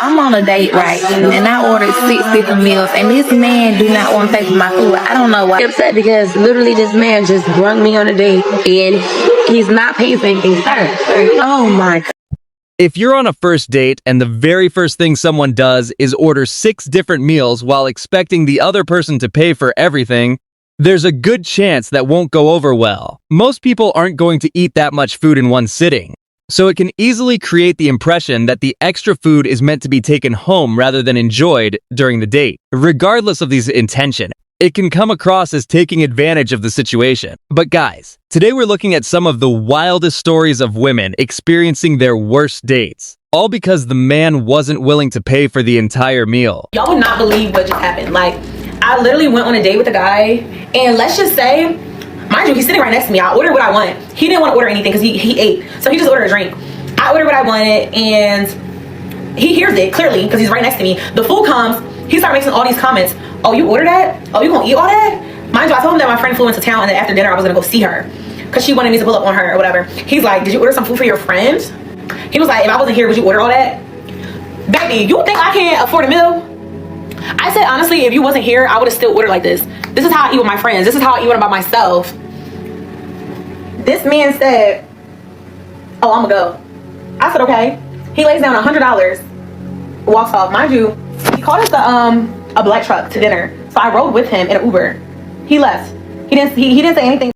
I'm on a date, right? And I ordered 6 different meals, and this man do not want to pay for my food. I don't know why. I'm upset because literally this man just brung me on a date, and he's not paying for anything. Oh my God. If you're on a first date and the very first thing someone does is order 6 different meals while expecting the other person to pay for everything, there's a good chance that won't go over well. Most people aren't going to eat that much food in one sitting, so it can easily create the impression that the extra food is meant to be taken home rather than enjoyed during the date. Regardless of these intention, it can come across as taking advantage of the situation. But guys, today we're looking at some of the wildest stories of women experiencing their worst dates, all because the man wasn't willing to pay for the entire meal. Y'all would not believe what just happened. Like, I literally went on a date with a guy, and let's just say, mind you, he's sitting right next to me. I ordered what I want. He didn't want to order anything because he ate, so he just ordered a drink. I ordered what I wanted, and he hears it clearly because he's right next to me. The food comes, he started making all these comments. Oh, you ordered that? Oh, you gonna eat all that? Mind you, I told him that my friend flew into town, and then after dinner I was gonna go see her because she wanted me to pull up on her or whatever. He's like, did you order some food for your friend? He was like, if I wasn't here, would you order all that? Baby, you think I can't afford a meal? I said, honestly, if you wasn't here, I would have still ordered like this. This is how I eat with my friends. This is how I eat when I'm by myself. This man said, oh, I'm gonna go. I said, okay. He lays down $100, walks off. Mind you, he called us a black truck to dinner. So I rode with him in an Uber. He left. He didn't say anything.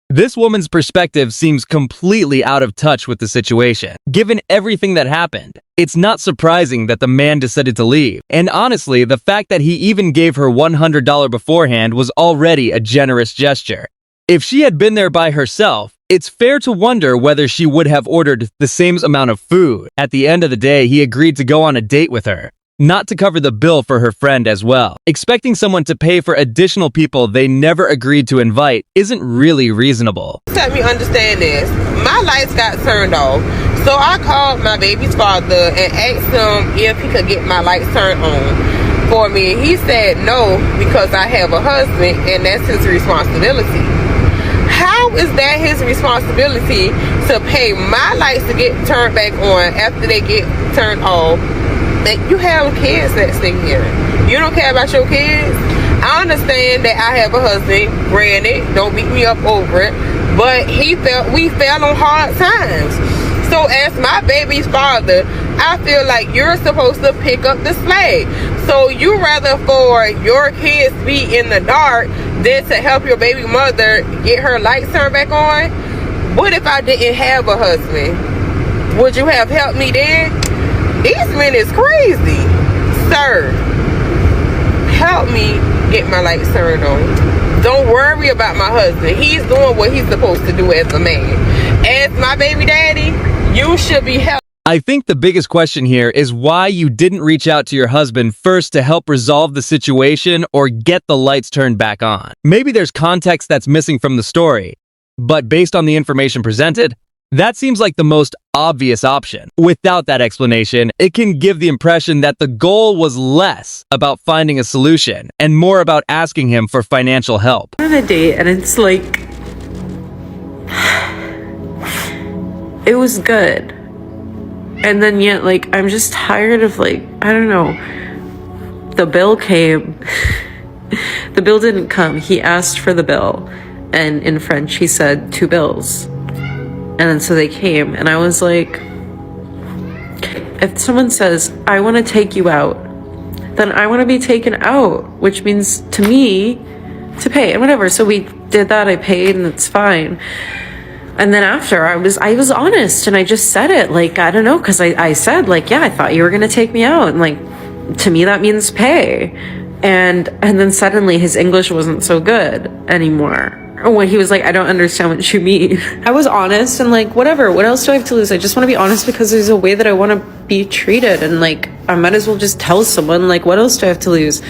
This woman's perspective seems completely out of touch with the situation. Given everything that happened, it's not surprising that the man decided to leave. And honestly, the fact that he even gave her $100 beforehand was already a generous gesture. If she had been there by herself, it's fair to wonder whether she would have ordered the same amount of food. At the end of the day, he agreed to go on a date with her, not to cover the bill for her friend as well. Expecting someone to pay for additional people they never agreed to invite isn't really reasonable. Let me understand this. My lights got turned off, so I called my baby's father and asked him if he could get my lights turned on for me. He said no, because I have a husband and that's his responsibility. How is that his responsibility to pay my lights to get turned back on after they get turned off? That you have kids that stay here. You don't care about your kids. I understand that I have a husband, granted, don't beat me up over it, but we fell on hard times. So as my baby's father, I feel like you're supposed to pick up the slack. So you rather for your kids to be in the dark than to help your baby mother get her lights turned back on? What if I didn't have a husband? Would you have helped me then? These men is crazy. Sir, help me get my lights turned on. Don't worry about my husband. He's doing what he's supposed to do as a man. As my baby daddy, you should be helped. I think the biggest question here is why you didn't reach out to your husband first to help resolve the situation or get the lights turned back on. Maybe there's context that's missing from the story, but based on the information presented, that seems like the most obvious option. Without that explanation, it can give the impression that the goal was less about finding a solution and more about asking him for financial help. On a date, and it's like, it was good. And then yet, like, I'm just tired of, like, I don't know. The bill came. The bill didn't come. He asked for the bill. And in French, he said 2 bills. And then so they came, and I was like, if someone says, I want to take you out, then I want to be taken out, which means to me to pay and whatever. So we did that. I paid, and it's fine. And then after I was honest, and I just said it, like, I don't know, because I said, like, yeah, I thought you were going to take me out. And like, to me, that means pay. And then suddenly his English wasn't so good anymore. When he was like, I don't understand what you mean. I was honest and like, whatever, what else do I have to lose? I just want to be honest because there's a way that I want to be treated. And like, I might as well just tell someone, like, what else do I have to lose?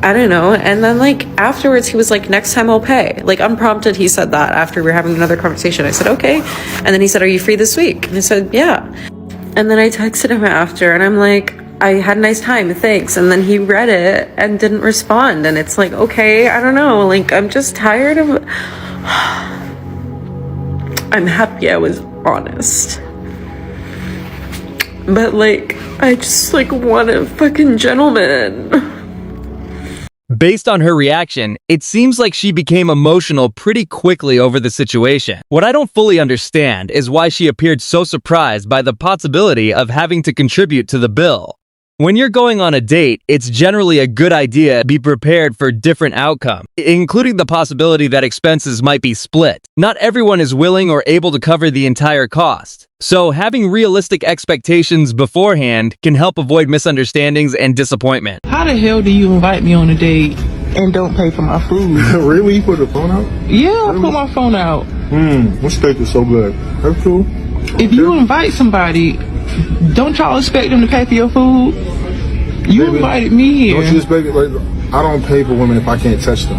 I don't know. And then like afterwards, he was like, next time I'll pay. Like unprompted, he said that after we were having another conversation. I said, okay. And then he said, are you free this week? And I said, yeah. And then I texted him after and I'm like, I had a nice time, thanks. And then he read it and didn't respond. And it's like, okay, I don't know. Like, I'm just tired of... I'm happy I was honest. But like, I just like want a fucking gentleman. Based on her reaction, it seems like she became emotional pretty quickly over the situation. What I don't fully understand is why she appeared so surprised by the possibility of having to contribute to the bill. When you're going on a date, it's generally a good idea to be prepared for different outcomes, including the possibility that expenses might be split. Not everyone is willing or able to cover the entire cost. So having realistic expectations beforehand can help avoid misunderstandings and disappointment. How the hell do you invite me on a date and don't pay for my food? Really? You put the phone out? Yeah, I put my phone out. This steak is so good. That's cool. If you invite somebody, don't y'all expect them to pay for your food? You Baby, invited me here. Don't you expect it? Like, I don't pay for women if I can't touch them.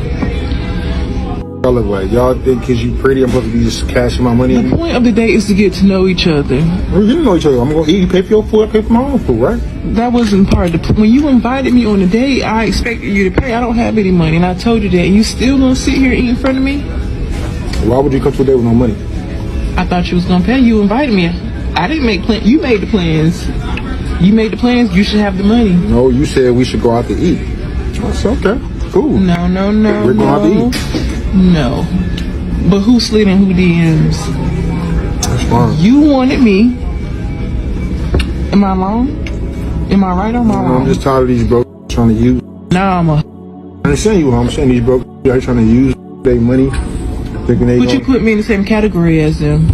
Y'all look like y'all think because you pretty, I'm supposed to be just cashing my money. The point of the date is to get to know each other. Well, you know each other. I'm gonna eat. You pay for your food. I pay for my own food, right? That wasn't part of the. When you invited me on a date, I expected you to pay. I don't have any money, and I told you that. You still gonna sit here and eat in front of me? Why would you come to a date with no money? I thought you was gonna pay. You invited me. I didn't make plans. You made the plans. You made the plans. You should have the money. No, you said we should go out to eat. That's okay. Cool. No. We're going out to eat. No. But who slid in who DMs? That's fine. You wanted me. Am I wrong? Am I right or am I wrong? I'm just tired of these broke trying to use. Nah, I understand you. I'm saying these broke are trying to use their money, thinking they. But you put me in the same category as them.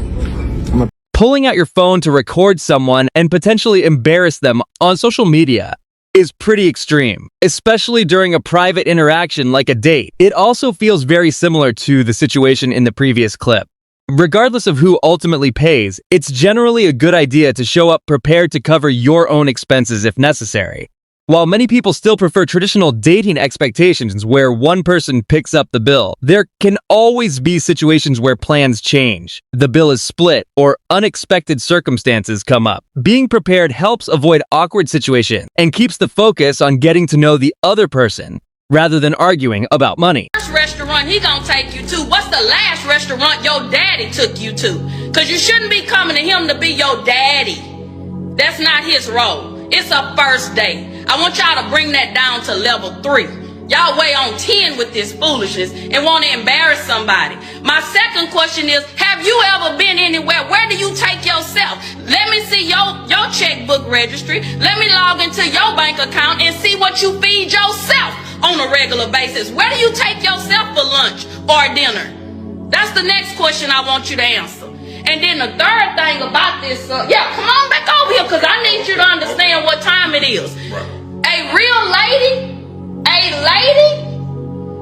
Pulling out your phone to record someone and potentially embarrass them on social media is pretty extreme, especially during a private interaction like a date. It also feels very similar to the situation in the previous clip. Regardless of who ultimately pays, it's generally a good idea to show up prepared to cover your own expenses if necessary. While many people still prefer traditional dating expectations where one person picks up the bill, there can always be situations where plans change, the bill is split, or unexpected circumstances come up. Being prepared helps avoid awkward situations and keeps the focus on getting to know the other person, rather than arguing about money. First restaurant he gonna take you to, what's the last restaurant your daddy took you to? Cause you shouldn't be coming to him to be your daddy. That's not his role. It's a first date. I want y'all to bring that down to level 3. Y'all way on 10 with this foolishness and want to embarrass somebody. My second question is, have you ever been anywhere? Where do you take yourself? Let me see your checkbook registry. Let me log into your bank account and see what you feed yourself on a regular basis. Where do you take yourself for lunch or dinner? That's the next question I want you to answer. And then the third thing about this, come on back over here because I need you to understand what time it is. A real lady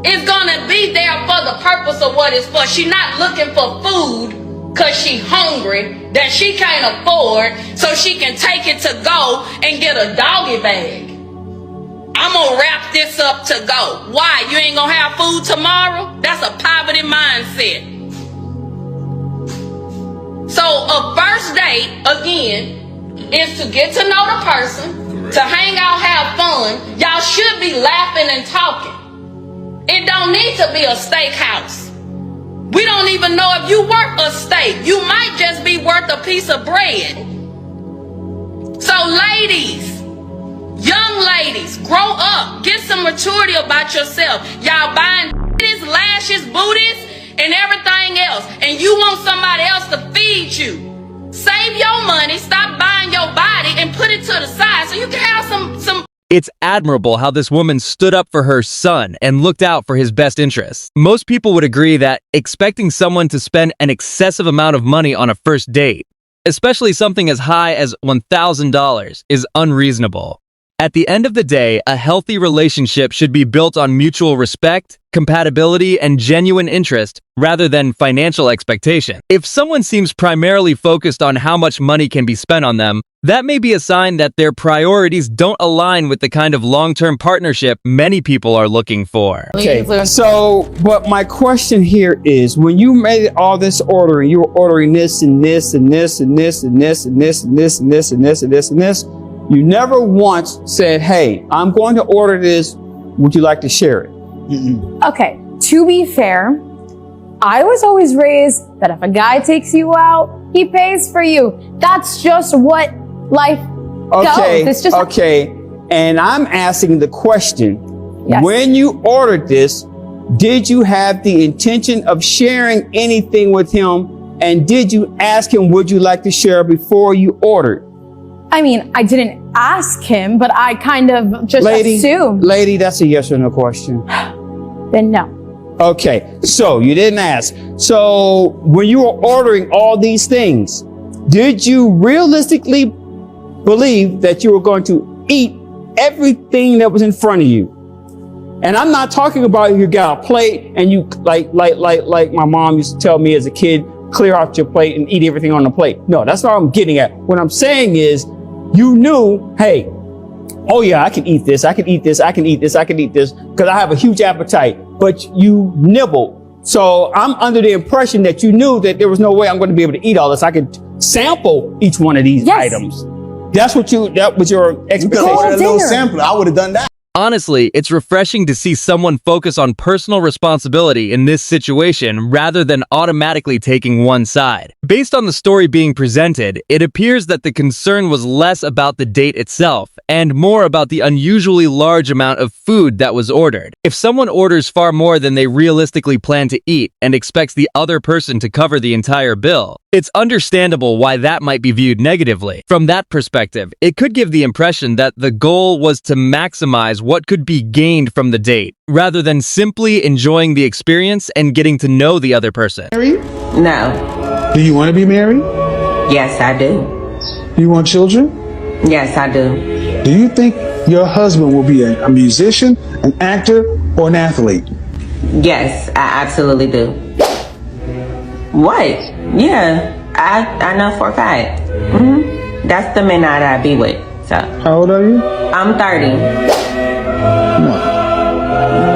is gonna be there for the purpose of what it's for. She's not looking for food because she's hungry that she can't afford so she can take it to go and get a doggy bag. I'm gonna wrap this up to go. Why? You ain't gonna have food tomorrow? That's a poverty mindset. So a first date, again, is to get to know the person, to hang out, have fun. Y'all should be laughing and talking. It don't need to be a steakhouse. We don't even know if you worth a steak. You might just be worth a piece of bread. So ladies, young ladies, grow up. Get some maturity about yourself. Y'all buying lashes, booties, and everything else, and you want somebody else to feed you. Save your money, stop buying your body, and put it to the side so you can have some. It's admirable how this woman stood up for her son and looked out for his best interests. Most people would agree that expecting someone to spend an excessive amount of money on a first date, especially something as high as $1,000, is unreasonable. At the end of the day, a healthy relationship should be built on mutual respect, compatibility, and genuine interest, rather than financial expectation. If someone seems primarily focused on how much money can be spent on them, that may be a sign that their priorities don't align with the kind of long-term partnership many people are looking for. Okay, so, but my question here is, when you made all this ordering, you were ordering this and this and this and this and this and this and this and this and this and this and this, you never once said, hey, I'm going to order this. Would you like to share it? Okay, to be fair, I was always raised that if a guy takes you out, he pays for you. That's just what life Okay, This just okay. And I'm asking the question, Yes. when you ordered this, did you have the intention of sharing anything with him? And did you ask him, would you like to share before you ordered? I mean, I didn't ask him, but I kind of just assumed. Lady, that's a yes or no question. Then no. Okay, so you didn't ask. So when you were ordering all these things, did you realistically believe that you were going to eat everything that was in front of you? And I'm not talking about you got a plate and you like my mom used to tell me as a kid, clear out your plate and eat everything on the plate. No, that's not what I'm getting at. What I'm saying is you knew, hey, oh yeah, I can eat this, I can eat this, I can eat this, I can eat this, because I have a huge appetite, but you nibbled. So I'm under the impression that you knew that there was no way I'm going to be able to eat all this. I could sample each one of these items. That was your expectation. You could order a little sampler. I would have done that. Honestly, it's refreshing to see someone focus on personal responsibility in this situation rather than automatically taking one side. Based on the story being presented, it appears that the concern was less about the date itself and more about the unusually large amount of food that was ordered. If someone orders far more than they realistically plan to eat and expects the other person to cover the entire bill, it's understandable why that might be viewed negatively. From that perspective, it could give the impression that the goal was to maximize what could be gained from the date, rather than simply enjoying the experience and getting to know the other person. Married? No. Do you want to be married? Yes, I do. Do you want children? Yes, I do. Do you think your husband will be a musician, an actor, or an athlete? Yes, I absolutely do. What? Yeah, I know for a fact. That's the men that I be with. So. How old are you? I'm 30. No.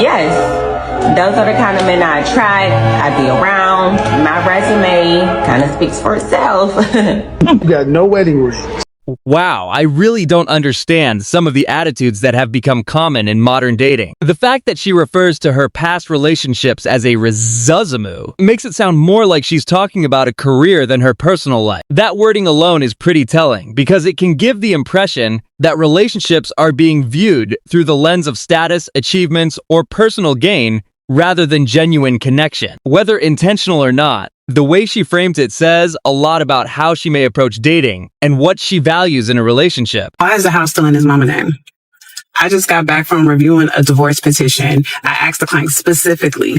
Yes, those are the kind of men I attract, I be around. My resume kind of speaks for itself. You got no wedding ring. Wow, I really don't understand some of the attitudes that have become common in modern dating. The fact that she refers to her past relationships as a resume makes it sound more like she's talking about a career than her personal life. That wording alone is pretty telling because it can give the impression that relationships are being viewed through the lens of status, achievements, or personal gain rather than genuine connection. Whether intentional or not, the way she frames it says a lot about how she may approach dating and what she values in a relationship. Why is the house still in his mama's name? I just got back from reviewing a divorce petition. I asked the client specifically,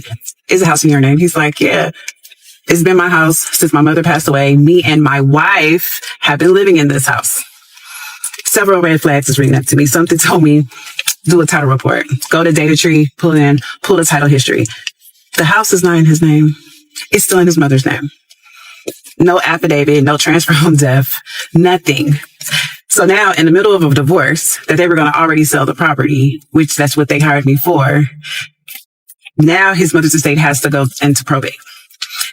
is the house in your name? He's like, yeah, it's been my house since my mother passed away. Me and my wife have been living in this house. Several red flags is reading up to me. Something told me, do a title report. Go to data tree, pull the title history. The house is not in his name. It's still in his mother's name. No affidavit, no transfer home death, nothing. So now in the middle of a divorce that they were going to already sell the property, which that's what they hired me for. Now his mother's estate has to go into probate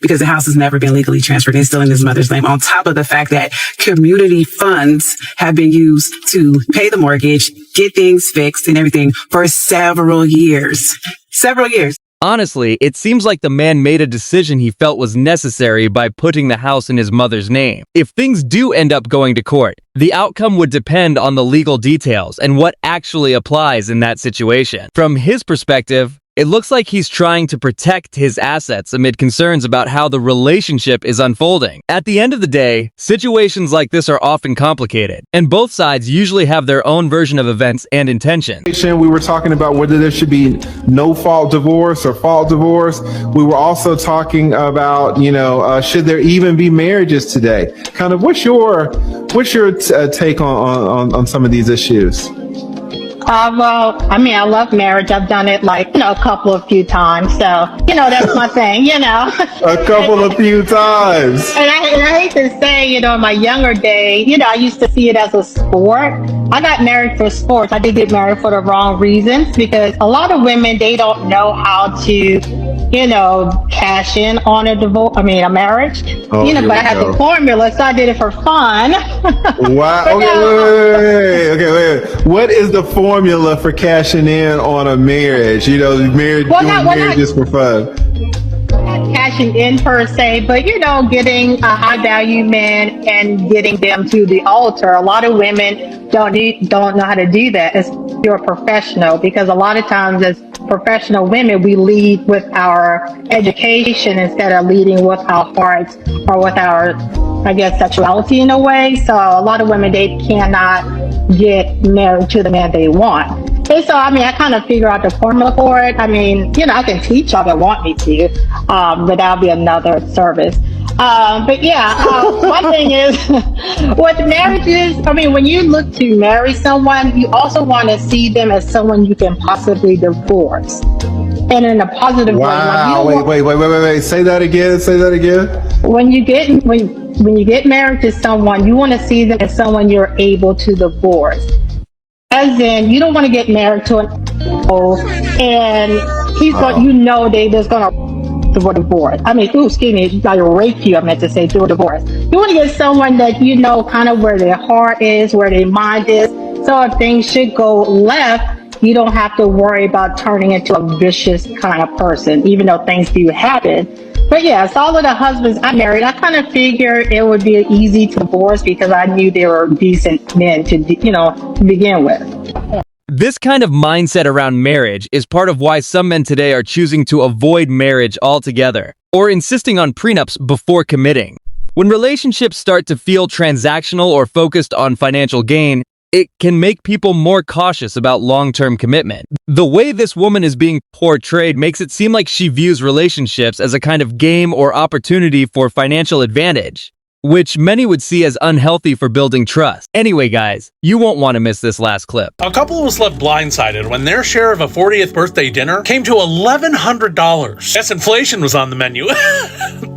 because the house has never been legally transferred. It's still in his mother's name. On top of the fact that community funds have been used to pay the mortgage, get things fixed and everything for several years. Several years. Honestly, it seems like the man made a decision he felt was necessary by putting the house in his mother's name. If things do end up going to court, the outcome would depend on the legal details and what actually applies in that situation. From his perspective, it looks like he's trying to protect his assets amid concerns about how the relationship is unfolding. At the end of the day, situations like this are often complicated, and both sides usually have their own version of events and intentions. We were talking about whether there should be no-fault divorce or fault divorce. We were also talking about, should there even be marriages today? Kind of, what's your take on some of these issues? Well, I mean, I love marriage. I've done it a few times. So, that's my thing, A few times. And I hate to say, in my younger day, I used to see it as a sport. I got married for sports. I did get married for the wrong reasons because a lot of women, they don't know how to, cash in on a marriage. Oh, but I had the formula, so I did it for fun. Wow. Okay, wait. What is the formula for cashing in on a marriage? Marriage just for fun. cashing in per se, but getting a high value man and getting them to the altar. A lot of women don't know how to do that as you're a professional, because a lot of times as professional women, we lead with our education instead of leading with our hearts or with our, I guess, sexuality in a way. So a lot of women, they cannot get married to the man they want. And so, I kind of figure out the formula for it. I can teach y'all that want me to, but that'll be another service. But yeah, one thing is with marriages, when you look to marry someone, you also want to see them as someone you can possibly divorce. And in a positive way. Wow, wait. Say that again. When you get married to someone, you want to see them as someone you're able to divorce. As in, you don't want to get married to an and he's there's gonna through a divorce. Like rape you, I meant to say, through a divorce. You want to get someone that kind of where their heart is, where their mind is. So if things should go left, you don't have to worry about turning into a vicious kind of person, even though things do happen. But yes, all of the husbands I married, I kind of figured it would be easy to divorce because I knew they were decent men to begin with. This kind of mindset around marriage is part of why some men today are choosing to avoid marriage altogether, or insisting on prenups before committing. When relationships start to feel transactional or focused on financial gain, it can make people more cautious about long-term commitment. The way this woman is being portrayed makes it seem like she views relationships as a kind of game or opportunity for financial advantage, which many would see as unhealthy for building trust. Anyway, guys, you won't want to miss this last clip. A couple was left blindsided when their share of a 40th birthday dinner came to $1,100. Yes, inflation was on the menu.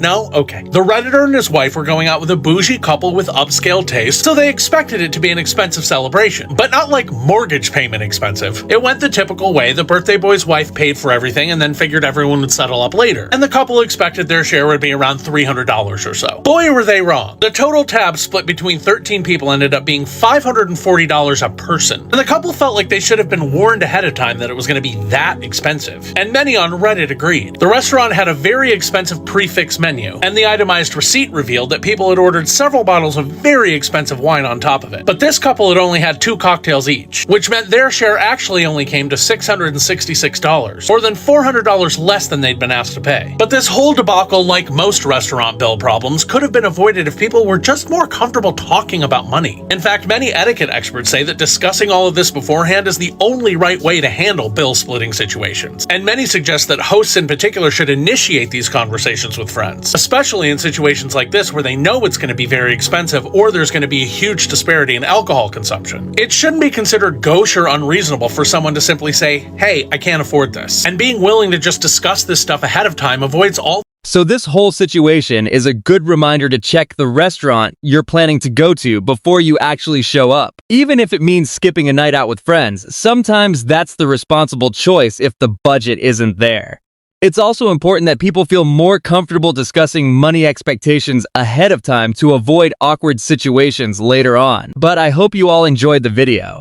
No? Okay. The Redditor and his wife were going out with a bougie couple with upscale taste, so they expected it to be an expensive celebration, but not like mortgage payment expensive. It went the typical way. The birthday boy's wife paid for everything and then figured everyone would settle up later, and the couple expected their share would be around $300 or so. Boy, were they wrong. The total tab split between 13 people ended up being $540 a person, and the couple felt like they should have been warned ahead of time that it was going to be that expensive, and many on Reddit agreed. The restaurant had a very expensive prefix menu, and the itemized receipt revealed that people had ordered several bottles of very expensive wine on top of it. But this couple had only had 2 cocktails each, which meant their share actually only came to $666, more than $400 less than they'd been asked to pay. But this whole debacle, like most restaurant bill problems, could have been avoided if people were just more comfortable talking about money. In fact, many etiquette experts say that discussing all of this beforehand is the only right way to handle bill splitting situations. And many suggest that hosts in particular should initiate these conversations with friends, especially in situations like this where they know it's going to be very expensive or there's going to be a huge disparity in alcohol consumption. It shouldn't be considered gauche or unreasonable for someone to simply say, hey, I can't afford this. And being willing to just discuss this stuff ahead of time avoids all. So this whole situation is a good reminder to check the restaurant you're planning to go to before you actually show up. Even if it means skipping a night out with friends, sometimes that's the responsible choice if the budget isn't there. It's also important that people feel more comfortable discussing money expectations ahead of time to avoid awkward situations later on. But I hope you all enjoyed the video.